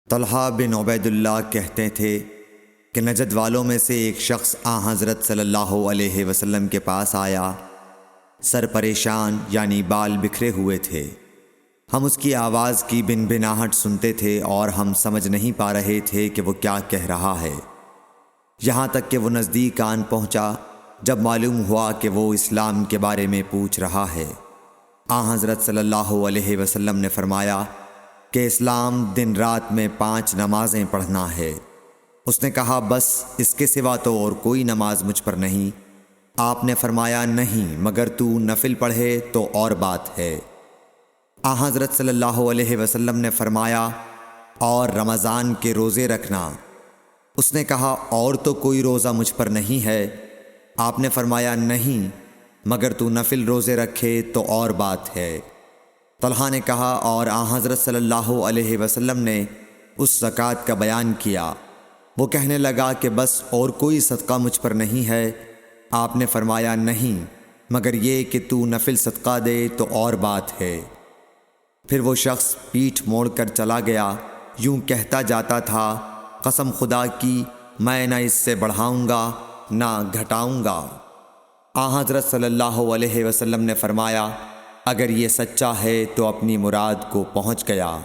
طلحہ بن عبید اللہ کہتے تھے کہ نجد والوں میں سے ایک شخص حضرت صلی اللہ علیہ وسلم کے پاس آیا، سر پریشان یعنی بال بکھرے ہوئے تھے۔ ہم اس کی آواز کی بنبناہٹ سنتے تھے اور ہم سمجھ نہیں پا رہے تھے کہ وہ کیا کہہ رہا ہے، یہاں تک کہ وہ نزدیک آن پہنچا جب معلوم ہوا کہ وہ اسلام کے بارے میں پوچھ رہا ہے۔ حضرت صلی اللہ علیہ وسلم نے فرمایا کہ اسلام دن رات میں 5 نمازیں پڑھنا ہے۔ اس نے کہا بس اس کے سوا تو اور کوئی نماز مجھ پر نہیں۔ آپ نے فرمایا نہیں مگر تو نفل پڑھے تو اور بات ہے۔ حضرت صلی اللہ علیہ وسلم نے فرمایا اور رمضان کے روزے رکھنا۔ اس نے کہا اور تو کوئی روزہ مجھ پر نہیں ہے۔ آپ نے فرمایا نہیں مگر تو نفل روزے رکھے تو اور بات ہے۔ طلحہ نے کہا اور حضرت صلی اللہ علیہ وسلم نے اس زکوٰۃ کا بیان کیا۔ وہ کہنے لگا کہ بس اور کوئی صدقہ مجھ پر نہیں ہے۔ آپ نے فرمایا نہیں مگر یہ کہ تو نفل صدقہ دے تو اور بات ہے۔ پھر وہ شخص پیٹھ موڑ کر چلا گیا، یوں کہتا جاتا تھا قسم خدا کی میں نہ اس سے بڑھاؤں گا نہ گھٹاؤں گا۔ حضرت صلی اللہ علیہ وسلم نے فرمایا اگر یہ سچا ہے تو اپنی مراد کو پہنچ گیا۔